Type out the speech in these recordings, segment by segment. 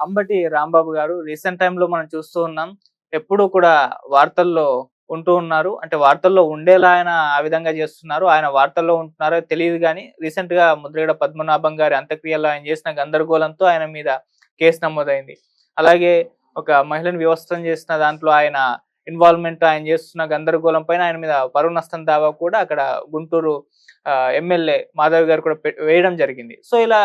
అంబటి రాంబాబు గారు రీసెంట్ టైమ్‌లో మనం చూస్తూ ఉన్నాం. ఎప్పుడూ కూడా వార్తల్లో ఉంటూ ఉన్నారు. అంటే వార్తల్లో ఉండేలా ఆయన ఆ విధంగా చేస్తున్నారు. ఆయన వార్తల్లో ఉంటున్నారో తెలీదు గానీ, రీసెంట్‌గా ముద్రగడ పద్మనాభం గారి అంత్యక్రియల్లో ఆయన చేసిన గందరగోళంతో ఆయన మీద కేసు నమోదైంది. అలాగే ఒక మహిళను వివస్త్రం చేసిన దాంట్లో ఆయన ఇన్వాల్వ్‌మెంట్ ఆయన చేస్తున్న గందరగోళం పైన ఆయన మీద పరువు నష్టం దావా కూడా అక్కడ గుంటూరు ఎమ్మెల్యే మాధవి గారు కూడా వేయడం జరిగింది. సో, ఇలా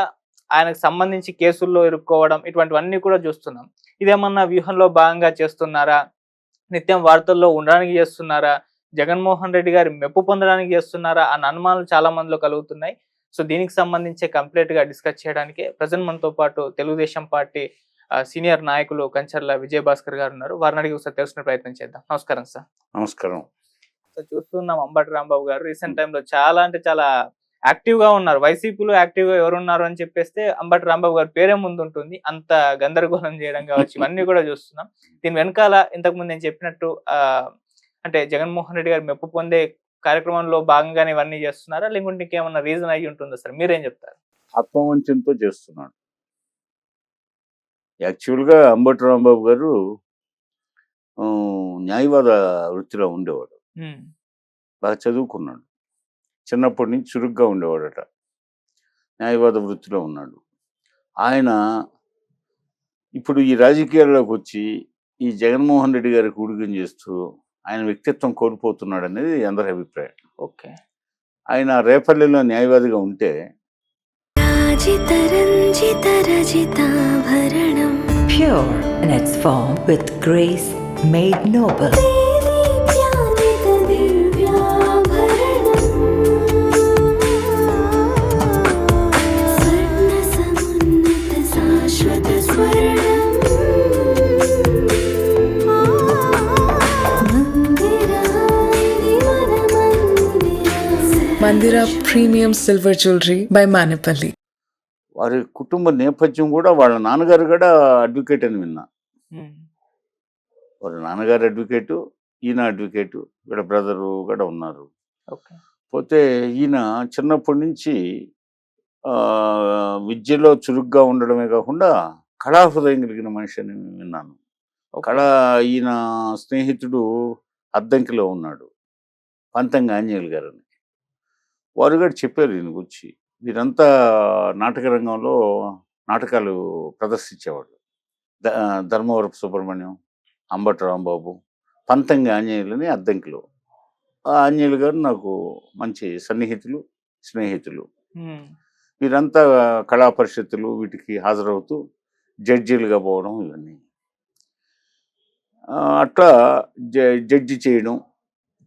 ఆయనకు సంబంధించి కేసుల్లో ఇరుక్కోవడం ఇటువంటివన్నీ కూడా చూస్తున్నాం. ఇదేమన్నా వ్యూహంలో భాగంగా చేస్తున్నారా? నిత్యం వార్తల్లో ఉండడానికి చేస్తున్నారా? జగన్మోహన్ రెడ్డి గారి మెప్పు పొందడానికి చేస్తున్నారా? అన్న అనుమానాలు చాలా మందిలో కలుగుతున్నాయి. సో, దీనికి సంబంధించి కంప్లీట్‌గా డిస్కస్ చేయడానికే ప్రెజెంట్ మనతో పాటు తెలుగుదేశం పార్టీ సీనియర్ నాయకులు కంచర్ల విజయభాస్కర్ గారు ఉన్నారు. వారిని అడిగి ఒకసారి తెలుసుకునే ప్రయత్నం చేద్దాం. నమస్కారం సార్. నమస్కారం. సో, చూస్తున్నాం అంబటి రాంబాబు గారు రీసెంట్ టైమ్‌లో చాలా అంటే చాలా యాక్టివ్‌గా ఉన్నారు. వైసీపీలో యాక్టివ్‌గా ఎవరున్నారు అని చెప్పేస్తే అంబటి రాంబాబు గారి పేరే ముందుంటుంది. అంత గందరగోళం చేయడం కావచ్చు, ఇవన్నీ కూడా చూస్తున్నాం. దీని వెనకాల ఇంతకుముందు నేను చెప్పినట్టు అంటే జగన్మోహన్ రెడ్డి గారు మెప్పు పొందే కార్యక్రమంలో భాగంగానే ఇవన్నీ చేస్తున్నారా? లేకుంటే ఇంకేమన్నా రీజన్ అయ్యి ఉంటుందా సార్? మీరేం చెప్తారు? ఆత్మవంచనతో చేస్తున్నాడు. యాక్చువల్‌గా అంబటి రాంబాబు గారు న్యాయవాద వృత్తిలో ఉండేవాడు. హ్మ్. బాగా చదువుకున్నాడు. చిన్నప్పటి నుంచి చురుగ్గా ఉండేవాడట. న్యాయవాద వృత్తిలో ఉన్నాడు. ఆయన ఇప్పుడు ఈ రాజకీయాల్లోకి వచ్చి ఈ జగన్మోహన్ రెడ్డి గారికి ఊడిగం చేస్తూ ఆయన వ్యక్తిత్వం కోల్పోతున్నాడనేది అందరి అభిప్రాయం. ఓకే. ఆయన రేపల్లెలో న్యాయవాదిగా ఉంటే pure in its form with grace made noble. Mandira Premium Silver Jewelry by Manipali. వారి కుటుంబ నేపథ్యం కూడా వాళ్ళ నాన్నగారు కూడా అడ్వకేట్ అని విన్నా. వాళ్ళ నాన్నగారు అడ్వకేటు, ఈయన అడ్వకేటు, వీళ్ళ బ్రదరు కూడా ఉన్నారు. ఓకే. పోతే ఈయన చిన్నప్పటి నుంచి విద్యలో చురుగ్గా ఉండడమే కాకుండా కళాహృదయం కలిగిన మనిషి అని విన్నాను. ఈయన స్నేహితుడు అద్దంకిలో ఉన్నాడు, పంతంగి ఆంజనేయులు గారని. వారు కూడా చెప్పారు ఈయన గురించి. వీరంతా నాటక రంగంలో నాటకాలు ప్రదర్శించేవాళ్ళు. ధర్మవరపు సుబ్రహ్మణ్యం, అంబటి రాంబాబు, పంతంగి ఆంజనేయులని అద్దంకిలో. ఆ ఆంజనేయులు గారు నాకు మంచి సన్నిహితులు, స్నేహితులు. వీరంతా కళా పరిషత్తులు వీటికి హాజరవుతూ జడ్జీలుగా పోవడం ఇవన్నీ. అట్లా జడ్జి చేయడం,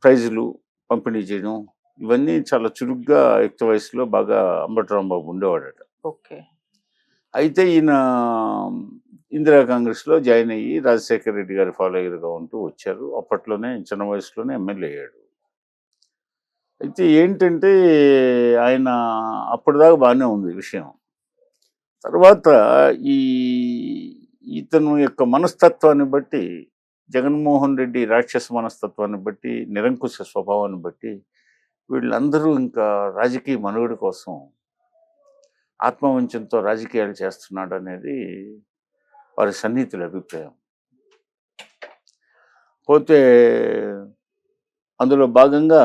ప్రైజులు పంపిణీ చేయడం, ఇవన్నీ చాలా చురుగ్గా యుక్త వయసులో బాగా అంబటి రాంబాబు ఉండేవాడట. ఓకే. అయితే ఈయన ఇందిరా కాంగ్రెస్లో జాయిన్ అయ్యి రాజశేఖర రెడ్డి గారి ఫాలోయర్గా ఉంటూ వచ్చారు. అప్పట్లోనే చిన్న వయసులోనే ఎమ్మెల్యే అయ్యాడు. అయితే ఏంటంటే ఆయన అప్పటిదాకా బాగానే ఉంది విషయం. తర్వాత ఇతను యొక్క మనస్తత్వాన్ని బట్టి, జగన్మోహన్ రెడ్డి రాక్షస మనస్తత్వాన్ని బట్టి, నిరంకుశ స్వభావాన్ని బట్టి వీళ్ళందరూ ఇంకా రాజకీయ మనుగడ కోసం ఆత్మవంచనతో రాజకీయాలు చేస్తున్నాడు అనేది వారి సన్నిహితుల అభిప్రాయం. పోతే అందులో భాగంగా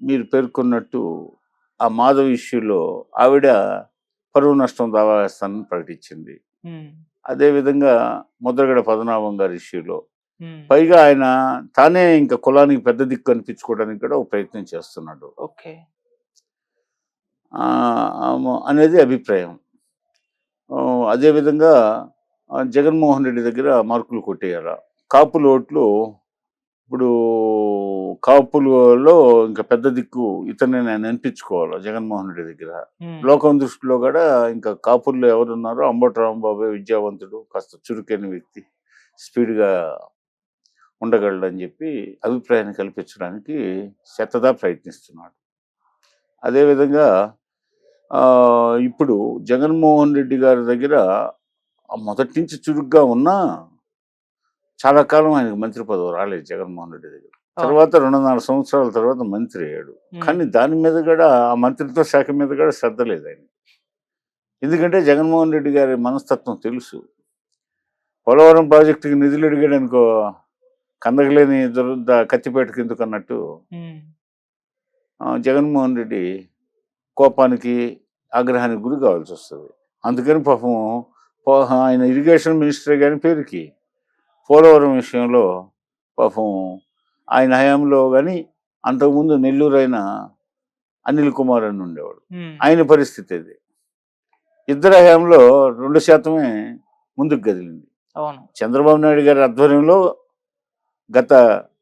మీరు పేర్కొన్నట్టు ఆ మాధవ్ ఇష్యూలో ఆవిడ పరువు నష్టం దావా వేస్తానని ప్రకటించింది. అదేవిధంగా ముద్రగడ పద్మనాభం గారి ఇష్యూలో పైగా ఆయన తానే ఇంకా కులానికి పెద్ద దిక్కు అనిపించుకోవడానికి కూడా ఒక ప్రయత్నం చేస్తున్నాడు. ఓకే. అనేది అభిప్రాయం. అదేవిధంగా జగన్మోహన్ రెడ్డి దగ్గర మార్కులు కొట్టేయాల. కాపుల ఓట్లు ఇప్పుడు కాపులలో ఇంకా పెద్ద దిక్కు ఇతన్ని నేను అనిపించుకోవాలి జగన్మోహన్ రెడ్డి దగ్గర. లోకం దృష్టిలో కూడా ఇంకా కాపుల్లో ఎవరున్నారో అంబటి రాంబాబే విద్యావంతుడు, కాస్త చురుకైన వ్యక్తి, స్పీడ్గా ఉండగలడని చెప్పి అభిప్రాయాన్ని కల్పించడానికి శతదా ప్రయత్నిస్తున్నాడు. అదేవిధంగా ఇప్పుడు జగన్మోహన్ రెడ్డి గారి దగ్గర మొదటి నుంచి చురుగ్గా ఉన్నా చాలా కాలం ఆయనకు మంత్రి పదవి రాలేదు జగన్మోహన్ రెడ్డి దగ్గర. తర్వాత 2.5 సంవత్సరాల తర్వాత మంత్రి అయ్యాడు. కానీ దాని మీద కూడా ఆ మంత్రిత్వ శాఖ మీద కూడా శ్రద్ధ లేదు ఆయన. ఎందుకంటే జగన్మోహన్ రెడ్డి గారి మనస్తత్వం తెలుసు. పోలవరం ప్రాజెక్టుకి నిధులు అడిగాడు అనుకో, కందకలేని కత్తిపేటకి ఎందుకు అన్నట్టు జగన్మోహన్ రెడ్డి కోపానికి ఆగ్రహానికి గురి కావాల్సి వస్తుంది. అందుకని పాపం ఆయన ఇరిగేషన్ మినిస్టర్ కానీ పేరుకి పోలవరం విషయంలో పాపం ఆయన హయాంలో కానీ అంతకుముందు నెల్లూరు అయిన అనిల్ కుమార్ అని ఉండేవాడు, ఆయన పరిస్థితి అది. ఇద్దరు హయాంలో 2% ముందుకు కదిలింది. చంద్రబాబు నాయుడు గారి ఆధ్వర్యంలో గత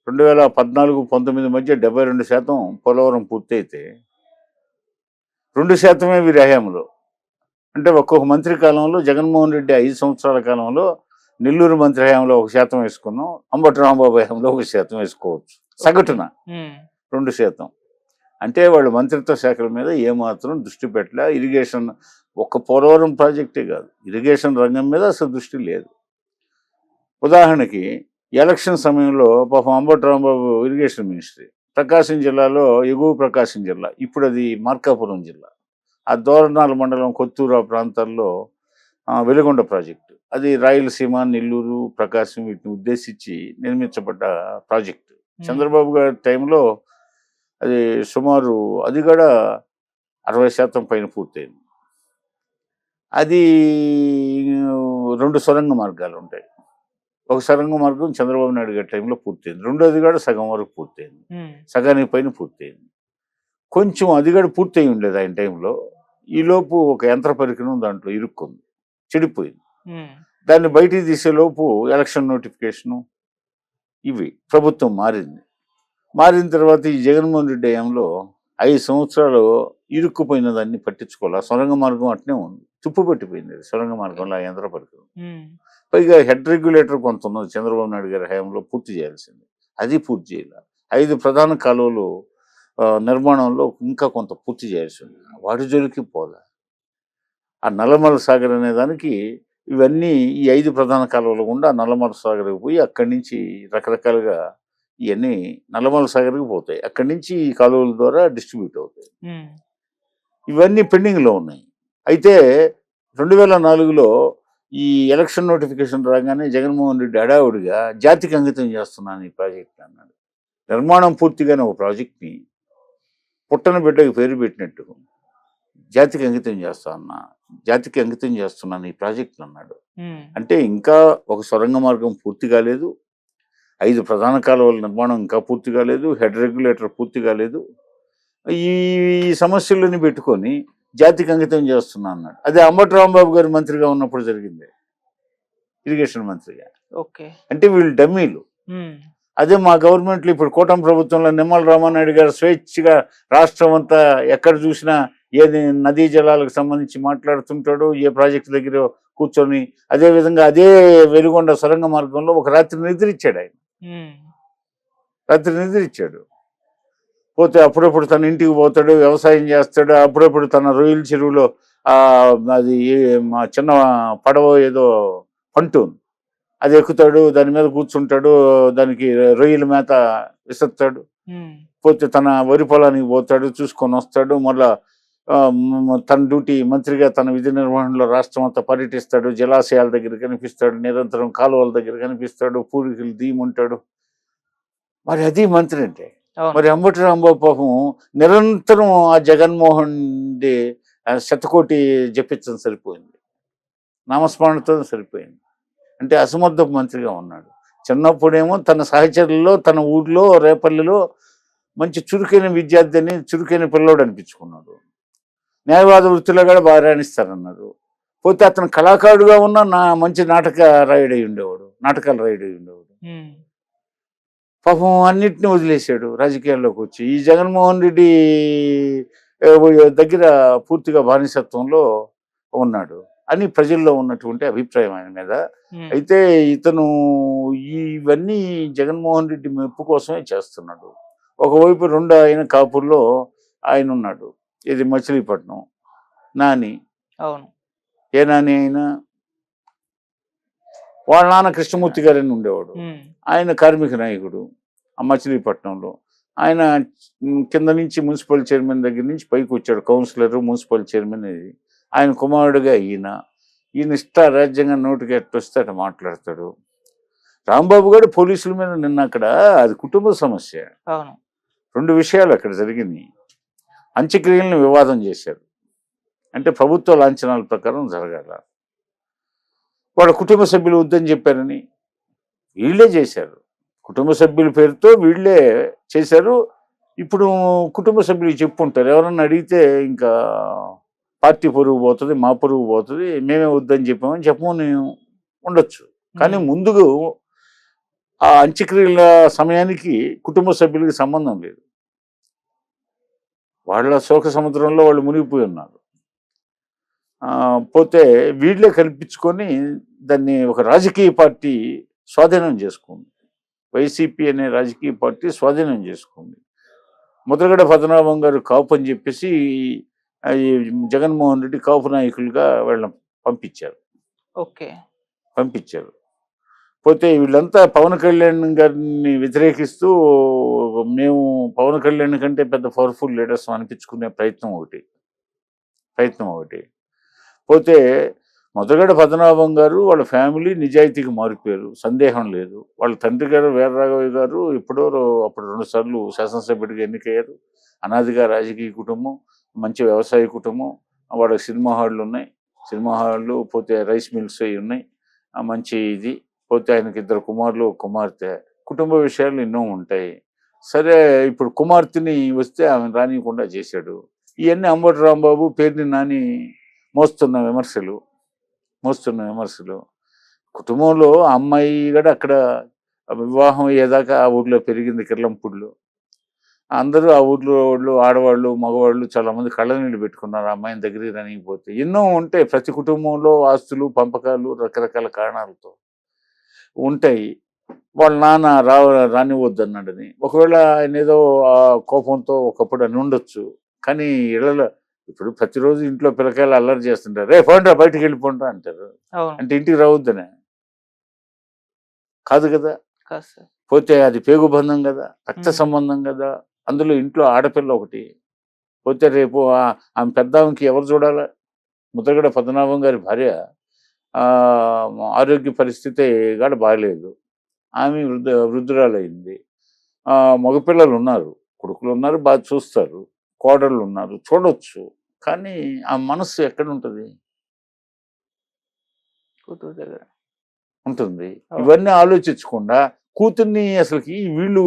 2014-19 మధ్య 72% పోలవరం పూర్తయితే 2% వీరి హయాంలో. అంటే ఒక్కొక్క మంత్రి కాలంలో జగన్మోహన్ రెడ్డి 5 సంవత్సరాల కాలంలో నెల్లూరు మంత్రి హయాంలో 1% వేసుకున్నాం, అంబటి రాంబాబు హయాంలో 1% వేసుకోవచ్చు, సగటున 2%. అంటే వాళ్ళు మంత్రిత్వ శాఖల మీద ఏమాత్రం దృష్టి పెట్టలే. ఇరిగేషన్ ఒక్క పోలవరం ప్రాజెక్టే కాదు, ఇరిగేషన్ రంగం మీద అసలు దృష్టి లేదు. ఉదాహరణకి ఎలక్షన్ సమయంలో పాపం అంబటి రాంబాబు ఇరిగేషన్ మినిస్ట్రీ ప్రకాశం జిల్లాలో, ఎగువ ప్రకాశం జిల్లా, ఇప్పుడు అది మార్కాపురం జిల్లా, ఆ దోరణాల మండలం కొత్తూరు ఆ ప్రాంతాల్లో వెలుగొండ ప్రాజెక్టు, అది రాయలసీమ, నెల్లూరు, ప్రకాశం వీటిని ఉద్దేశించి నిర్మించబడ్డ ప్రాజెక్టు. చంద్రబాబు గారి టైంలో అది సుమారు అది కూడా 60% పైన పూర్తయింది. అది 2 సొరంగ మార్గాలు ఉంటాయి. ఒక సొరంగ మార్గం చంద్రబాబు నాయుడు గారి టైంలో పూర్తయింది, రెండోది కూడా సగం వరకు పూర్తయింది, సగానికి పైన పూర్తయింది. కొంచెం అది కూడా పూర్తయి ఉండేది ఆయన టైంలో. ఈలోపు ఒక యంత్ర పరికరం దాంట్లో ఇరుక్కుంది, చెడిపోయింది. దాన్ని బయటికి తీసేలోపు ఎలక్షన్ నోటిఫికేషను ఇవి ప్రభుత్వం మారింది. మారిన తర్వాత ఈ జగన్మోహన్ రెడ్డి హయాంలో 5 సంవత్సరాలు ఇరుక్కుపోయిన దాన్ని పట్టించుకోవాలి. సొరంగ మార్గం అట్నే ఉంది, తుప్పు పట్టిపోయింది సొరంగ మార్గంలో ఆ యంత్ర పరికరం. పైగా హెడ్ రెగ్యులేటర్ కొంత ఉన్నది చంద్రబాబు నాయుడు గారి హయాంలో పూర్తి చేయాల్సింది, అది పూర్తి చేయాలి. 5 ప్రధాన కాలువలు నిర్మాణంలో ఇంకా కొంత పూర్తి చేయాల్సి ఉంది, వాటి జోలికి పోదా. ఆ నల్లమల సాగర్ అనే దానికి ఇవన్నీ ఈ 5 ప్రధాన కాలువలు గుండా నల్లమల సాగర్కి పోయి అక్కడి నుంచి రకరకాలుగా ఇవన్నీ నల్లమల సాగర్కి పోతాయి, అక్కడి నుంచి ఈ కాలువల ద్వారా డిస్ట్రిబ్యూట్ అవుతాయి. ఇవన్నీ పెండింగ్లో ఉన్నాయి. అయితే 2004లో ఈ ఎలక్షన్ నోటిఫికేషన్ రాగానే జగన్మోహన్ రెడ్డి హడావుడిగా జాతికి అంకితం చేస్తున్నాను ఈ ప్రాజెక్ట్ అన్నాడు. నిర్మాణం పూర్తిగానే ఒక ప్రాజెక్ట్ని పుట్టన బిడ్డకి పేరు పెట్టినట్టు జాతికి అంకితం జాతికి అంకితం చేస్తున్నాను ఈ ప్రాజెక్ట్ అన్నాడు. అంటే ఇంకా ఒక సొరంగ మార్గం పూర్తి కాలేదు, 5 ప్రధాన కాలువల నిర్మాణం ఇంకా పూర్తి కాలేదు, హెడ్ రెగ్యులేటర్ పూర్తి కాలేదు. ఈ సమస్యలను పెట్టుకొని జాతికి అంకితం చేస్తున్నా అన్నాడు. అదే అంబటి రాంబాబు గారు మంత్రిగా ఉన్నప్పుడు జరిగింది, ఇరిగేషన్ మంత్రిగా. అంటే వీళ్ళు డమ్మీలు. అదే మా గవర్నమెంట్లో ఇప్పుడు కూటమి ప్రభుత్వంలో నిమ్మల రామానాయుడు గారు స్వేచ్ఛగా రాష్ట్రం అంతా ఎక్కడ చూసినా ఏది నదీ జలాలకు సంబంధించి మాట్లాడుతుంటాడు, ఏ ప్రాజెక్టు దగ్గర కూర్చొని అదేవిధంగా అదే వెలుగొండ సొరంగ మార్గంలో ఒక రాత్రి నిద్రించాడు ఆయన. రాత్రి నిద్రించాడు, పోతే అప్పుడప్పుడు తన ఇంటికి పోతాడు, వ్యవసాయం చేస్తాడు, అప్పుడప్పుడు తన రొయ్యల చెరువులో అది చిన్న పడవ ఏదో పంటూన్ అది ఎక్కుతాడు, దాని మీద కూర్చుంటాడు, దానికి రొయ్యల మేత విసురుతాడు, పోతే తన వరి పొలానికి పోతాడు, చూసుకొని వస్తాడు. మళ్ళా తన డ్యూటీ మంత్రిగా తన విధి నిర్వహణలో రాష్ట్రం అంతా పర్యటిస్తాడు, జలాశయాల దగ్గర కనిపిస్తాడు, నిరంతరం కాలువల దగ్గర కనిపిస్తాడు, పూడికలు దీముంటాడు. మరి అది మంత్రి అంటే. మరి అంబటి రాంబాబు పాపం నిరంతరం ఆ జగన్మోహన్ రెడ్డి శతకోటి జపించడం సరిపోయింది, నామస్మరణతో సరిపోయింది. అంటే అసమర్థపు మంత్రిగా ఉన్నాడు. చిన్నప్పుడేమో తన సహచరుల్లో తన ఊర్లో రేపల్లిలో మంచి చురుకైన విద్యార్థి అని, చురుకైన పిల్లోడు అనిపించుకున్నాడు. న్యాయవాద వృత్తిలో కూడా బాగా రాణిస్తారన్నారు. పోతే అతను కళాకారుడుగా ఉన్న మంచి నాటకాలు రాయుడై ఉండేవాడు. పాపం అన్నిటిని వదిలేశాడు, రాజకీయాల్లోకి వచ్చి ఈ జగన్మోహన్ రెడ్డి దగ్గర పూర్తిగా బానిసత్వంలో ఉన్నాడు అని ప్రజల్లో ఉన్నటువంటి అభిప్రాయం ఆయన మీద. అయితే ఇతను ఇవన్నీ జగన్మోహన్ రెడ్డి మెప్పు కోసమే చేస్తున్నాడు. ఒకవైపు 2 ఆయన కాపుల్లో ఆయన ఉన్నాడు, ఇది మచిలీపట్నం నాని. ఏ నాని అయినా వాళ్ళ నాన్న కృష్ణమూర్తి గారని ఉండేవాడు, ఆయన కార్మిక నాయకుడు ఆ మచిలీపట్నంలో. ఆయన కింద నుంచి మున్సిపల్ చైర్మన్ దగ్గర నుంచి పైకి వచ్చాడు, కౌన్సిలర్, మున్సిపల్ చైర్మన్. ఇది ఆయన కుమారుడుగా ఈయన రాజ్యాంగం నోటికి ఎట్టొస్తే అట్ట మాట్లాడతాడు. రాంబాబు గారు పోలీసుల మీద నిన్న అక్కడ అది కుటుంబ సమస్య. అవును. 2 విషయాలు అక్కడ జరిగింది. అంత్యక్రియలను వివాదం చేశారు. అంటే ప్రభుత్వ లాంఛనాల ప్రకారం జరగాల. వాళ్ళ కుటుంబ సభ్యులు వద్దని చెప్పారని వీళ్ళే చేశారు. కుటుంబ సభ్యుల పేరుతో వీళ్ళే చేశారు. ఇప్పుడు కుటుంబ సభ్యులు చెప్పుంటారు. ఎవరన్నా అడిగితే ఇంకా పార్టీ పరువు పోతుంది, మా పరువు పోతుంది, మేమే వద్దని చెప్పామని చెప్పమని ఉండొచ్చు. కానీ ముందుకు ఆ అంత్యక్రియల సమయానికి కుటుంబ సభ్యులకి సంబంధం లేదు. వాళ్ళ శోక సముద్రంలో వాళ్ళు మునిగిపోయి ఉన్నారు. పోతే వీళ్ళే కల్పించుకొని దాన్ని ఒక రాజకీయ పార్టీ స్వాధీనం చేసుకుంది. వైసీపీ అనే రాజకీయ పార్టీ స్వాధీనం చేసుకుంది. ముద్రగడ పద్మనాభం గారు కాపు అని చెప్పేసి ఈ జగన్మోహన్ రెడ్డి కాపు నాయకులుగా వీళ్ళని పంపించారు. ఓకే. పంపించారు. పోతే వీళ్ళంతా పవన్ కళ్యాణ్ గారిని వ్యతిరేకిస్తూ మేము పవన్ కళ్యాణ్ కంటే పెద్ద పవర్ఫుల్ లీడర్స్ అనిపించుకునే ప్రయత్నం ఒకటి. పోతే ముద్రగడ పద్మనాభం గారు వాళ్ళ ఫ్యామిలీ నిజాయితీకి మారిపోయారు, సందేహం లేదు. వాళ్ళ తండ్రి గారు వీరరాఘవయ్య గారు అప్పుడు 2 సార్లు శాసనసభ్యుడిగా ఎన్నికయ్యారు. అనాదిగా రాజకీయ కుటుంబం, మంచి వ్యవసాయ కుటుంబం. వాళ్ళకి సినిమా హాళ్ళు ఉన్నాయి. సినిమా హాళ్ళు పోతే రైస్ మిల్స్ అవి ఉన్నాయి. మంచి ఇది. పోతే ఆయనకి 2 కుమారులు, 1 కుమార్తె. కుటుంబ విషయాలు ఎన్నో ఉంటాయి. సరే, ఇప్పుడు కుమార్తెని వస్తే ఆమె రానియకుండా చేశాడు. ఇవన్నీ అంబటి రాంబాబు పేరుని నాని మోస్తున్న విమర్శలు. కుటుంబంలో ఆ అమ్మాయి కూడా అక్కడ వివాహం అయ్యేదాకా ఆ ఊర్లో పెరిగింది, కిర్లంపూడిలో. అందరూ ఆ ఊర్లో వాళ్ళు, ఆడవాళ్ళు, మగవాళ్ళు చాలా మంది కళ్ళనీళ్ళు పెట్టుకున్నారు ఆ అమ్మాయిని దగ్గరికి రానిపోతే. ఎన్నో ఉంటాయి. ప్రతి కుటుంబంలో ఆస్తులు, పంపకాలు రకరకాల కారణాలతో ఉంటాయి. వాళ్ళ నాన్న రానివద్దు అన్నాడని, ఒకవేళ ఆయన ఏదో ఆ కోపంతో ఒకప్పుడు అని ఉండొచ్చు. కానీ ఇళ్ళలో ఇప్పుడు ప్రతిరోజు ఇంట్లో పిల్లకాయలు అల్లరి చేస్తుంటారు. రే పోండ్రా, బయటికి వెళ్ళిపోండ్రా అంటారు. అంటే ఇంటికి రావద్దనే కాదు కదా. పోతే అది పేగు బంధం కదా, రక్త సంబంధం కదా. అందులో ఇంట్లో ఆడపిల్ల ఒకటి. పోతే రేపు ఆమె పెద్దామెకి ఎవరు చూడాలా? ముద్రగడ పద్మనాభం గారి భార్య ఆరోగ్య పరిస్థితి కూడా బాగలేదు. ఆమె వృద్ధురాలైంది. మగపిల్లలు ఉన్నారు, కొడుకులు ఉన్నారు, బాగా చూస్తారు. కోడళ్ళు ఉన్నారు, చూడొచ్చు. కానీ ఆ మనస్సు ఎక్కడ ఉంటుంది? కూతురు దగ్గర ఉంటుంది. ఇవన్నీ ఆలోచించకుండా కూతుర్ని అసలుకి వీళ్ళు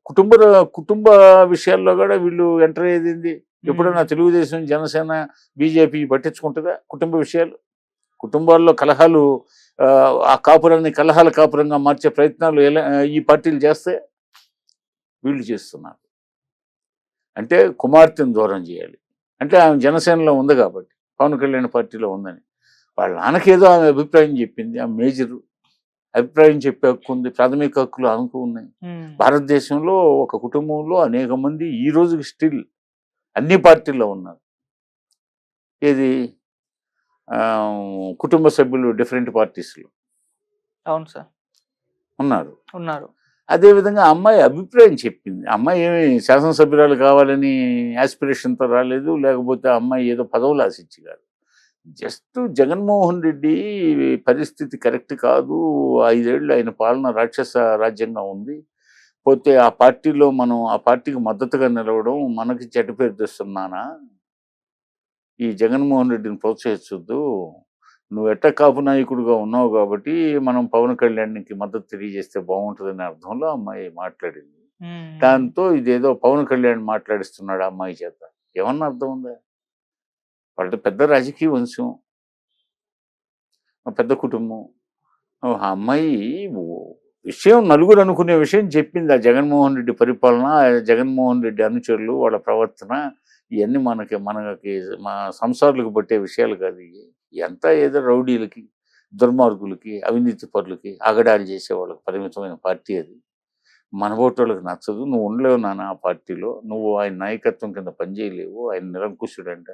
కుటుంబ విషయాల్లో కూడా వీళ్ళు ఎంటర్ అయ్యేది. ఎప్పుడైనా తెలుగుదేశం, జనసేన, బీజేపీ పట్టించుకుంటుందా కుటుంబ విషయాలు? కుటుంబాల్లో కలహాలు, ఆ కాపురాన్ని కలహాల కాపురంగా మార్చే ప్రయత్నాలు ఈ పార్టీలు చేస్తే వీళ్ళు చేస్తున్నారు. అంటే కుమార్తెను దూరం చేయాలి అంటే ఆమె జనసేనలో ఉంది కాబట్టి, పవన్ కళ్యాణ్ పార్టీలో ఉందని. వాళ్ళ నాన్నకేదో ఆమె అభిప్రాయం చెప్పింది. ఆమె మేజరు అభిప్రాయం చెప్పే హక్కు ఉంది. ప్రాథమిక హక్కులు ఆమెకు ఉన్నాయి. భారతదేశంలో ఒక కుటుంబంలో అనేక మంది ఈ రోజుకి స్టిల్ అన్ని పార్టీల్లో ఉన్నారు. ఏది కుటుంబ సభ్యులు డిఫరెంట్ పార్టీస్లో. అవును సార్, ఉన్నారు. అదేవిధంగా అమ్మాయి అభిప్రాయం చెప్పింది. అమ్మాయి ఏమి శాసనసభ్యురాలు కావాలని యాస్పిరేషన్తో రాలేదు, లేకపోతే అమ్మాయి ఏదో పదవులు ఆశించి కాదు. జస్ట్ జగన్మోహన్ రెడ్డి పరిస్థితి కరెక్ట్ కాదు, 5 ఏళ్ళు ఆయన పాలన రాక్షస రాజ్యంగా ఉంది. పోతే ఆ పార్టీలో మనం ఆ పార్టీకి మద్దతుగా నిలవడం మనకి చెడ్డ పేరు తెస్తున్నానా? ఈ జగన్మోహన్ రెడ్డిని ప్రోత్సహించొద్దు. నువ్వు ఎట్ట కాపు నాయకుడిగా ఉన్నావు కాబట్టి మనం పవన్ కళ్యాణ్కి మద్దతు తెలియజేస్తే బాగుంటుందనే అర్థంలో అమ్మాయి మాట్లాడింది. దాంతో ఇదేదో పవన్ కళ్యాణ్ మాట్లాడిస్తున్నాడు ఆ అమ్మాయి చేత. ఏమన్నా అర్థం ఉందా? వాళ్ళ పెద్ద రాజకీయ వంశం, పెద్ద కుటుంబం. ఆ అమ్మాయి విషయం నలుగురు అనుకునే విషయం చెప్పింది. ఆ జగన్మోహన్ రెడ్డి పరిపాలన, జగన్మోహన్ రెడ్డి అనుచరులు, వాళ్ళ ప్రవర్తన, ఇవన్నీ మనకి మా సంసారాలకు పట్టే విషయాలు కాదు. ఎంత ఏదో రౌడీలకి, దుర్మార్గులకి, అవినీతి పరులకి, ఆగడాలు చేసేవాళ్ళకి పరిమితమైన పార్టీ అది. మనబోటోళ్ళకి నచ్చదు. నువ్వు ఉండలేవు నాన్న ఆ పార్టీలో. నువ్వు ఆయన నాయకత్వం కింద పనిచేయలేవు. ఆయన నిరంకుశుడంట,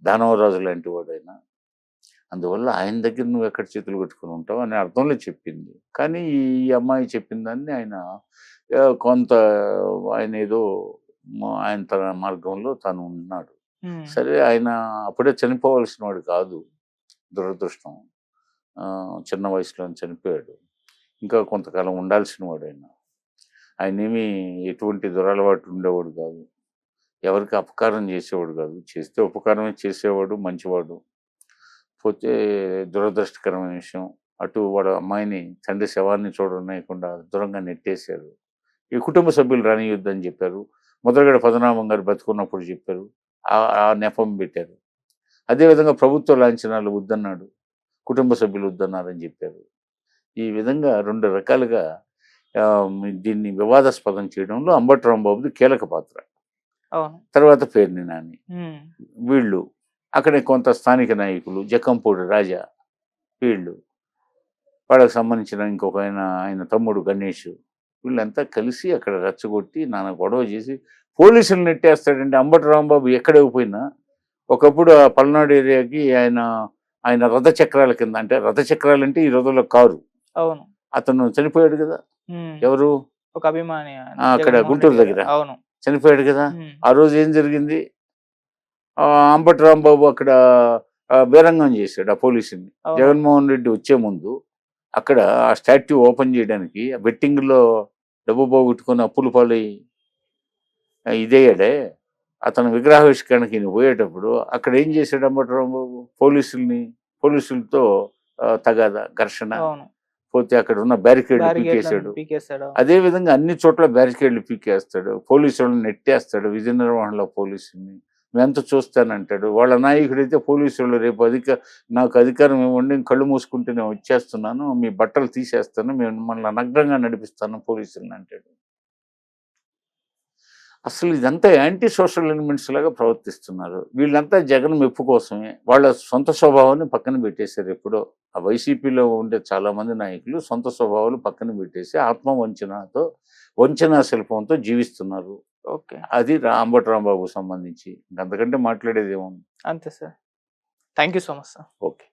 దానవరాజు లాంటి వాడు ఆయన. అందువల్ల ఆయన దగ్గర నువ్వు ఎక్కడ చేతులు కట్టుకుని ఉంటావు అనే అర్థంలో చెప్పింది. కానీ ఈ అమ్మాయి చెప్పిన దాన్ని ఆయన కొంత ఆయన ఏదో ఆయన తన మార్గంలో తను ఉన్నాడు. సరే, ఆయన అప్పుడే చనిపోవలసిన వాడు కాదు. దురదృష్టం. చిన్న వయసులో చనిపోయాడు. ఇంకా కొంతకాలం ఉండాల్సిన వాడు ఆయన. ఆయనేమి ఎటువంటి దురలవాటు ఉండేవాడు కాదు. ఎవరికి అపకారం చేసేవాడు కాదు. చేస్తే ఉపకారమే చేసేవాడు, మంచివాడు. పోతే దురదృష్టకరమైన విషయం. అటు వాడు అమ్మాయిని తండ్రి శవాన్ని చూడనీయకుండా దూరంగా నెట్టేశారు. ఈ కుటుంబ సభ్యులు రానియొద్దని చెప్పారు. ముద్రగడ పద్మనాభం గారు బతుకున్నప్పుడు చెప్పారు. ఆ నెపం పెట్టారు. అదేవిధంగా ప్రభుత్వ లాంఛనాలు వద్దన్నాడు. కుటుంబ సభ్యులు వద్దన్నారని చెప్పారు. ఈ విధంగా 2 రకాలుగా దీన్ని వివాదాస్పదం చేయడంలో అంబటి రాంబాబుది కీలక పాత్ర. అవును. తర్వాత పేర్ని నాని. ఉమ్, వీళ్ళు అక్కడే కొంత స్థానిక నాయకులు జక్కంపూడి రాజా, వీళ్ళు వాళ్ళకి సంబంధించిన ఇంకొక ఆయన తమ్ముడు గణేష్, వీళ్ళంతా కలిసి అక్కడ రెచ్చగొట్టి నాన్న గొడవ చేసి పోలీసులు నెట్టేస్తాడండి. అంబటి రాంబాబు ఎక్కడికి పోయినా ఒకప్పుడు ఆ పల్నాడు ఏరియాకి ఆయన రథచక్రాల కింద, అంటే రథచక్రాలు అంటే ఈ రోజుల్లో కారు, అవును. అతను చనిపోయాడు కదా. ఉమ్, ఎవరు? ఒక అభిమాని ఆయన, అక్కడ జగన్మోహన్ గుంటూరు రెడ్డి గారు. దగ్గర అవును. చనిపోయాడు కదా. ఉమ్, ఆ రోజు ఏం జరిగింది? అంబటి రాంబాబు అక్కడ బీరంగం చేశాడు ఆ పోలీసుని. అవును. జగన్మోహన్ రెడ్డి వచ్చే ముందు అక్కడ ఆ స్టాట్యూ ఓపెన్ చేయడానికి ఆ బెట్టింగ్లో డబ్బు పోగొట్టుకుని అప్పుల పాలు ఇదయ్యాడే, అతను విగ్రహావిష్కరణకి ఈయన పోయేటప్పుడు అక్కడ ఏం చేశాడు అంబటి రాంబాబు? పోలీసులతో తగాదా, ఘర్షణ. అవును. పోతే అక్కడ ఉన్న బ్యారికేడ్లు పీకేశాడు. బ్యారికేడ్లను పీకేశాడు. అదే విధంగా అన్ని చోట్ల బ్యారికేడ్లు పీకేస్తాడు. పోలీసులను నెట్టేస్తాడు. విధి నిర్వహణలో పోలీసుల్ని మేమంతా చూస్తానంటాడు. వాళ్ళ నాయకుడైతే పోలీసులు రేపు నాకు అధికారం ఇవ్వండి, కళ్ళు మూసుకుంటే నేను వచ్చేస్తున్నాను, మీ బట్టలు తీసేస్తాను, మేము మిమ్మల్ని నగ్నంగా నడిపిస్తాను పోలీసులను అంటాడు. అసలు ఇదంతా యాంటీ సోషల్ ఎలిమెంట్స్ లాగా ప్రవర్తిస్తున్నారు. వీళ్ళంతా జగన్ మెప్పు కోసమే వాళ్ళ సొంత స్వభావాన్ని పక్కన పెట్టేశారు. ఎప్పుడో ఆ వైసీపీలో ఉండే చాలామంది నాయకులు సొంత స్వభావాలు పక్కన పెట్టేసి ఆత్మవంచనతో, వంచనా శిల్పంతో జీవిస్తున్నారు. ఓకే. అది అంబటి రాంబాబుకు సంబంధించి. అంతకంటే మాట్లాడేది ఏముంది? అంతే sir. Thank you so much sir. Okay.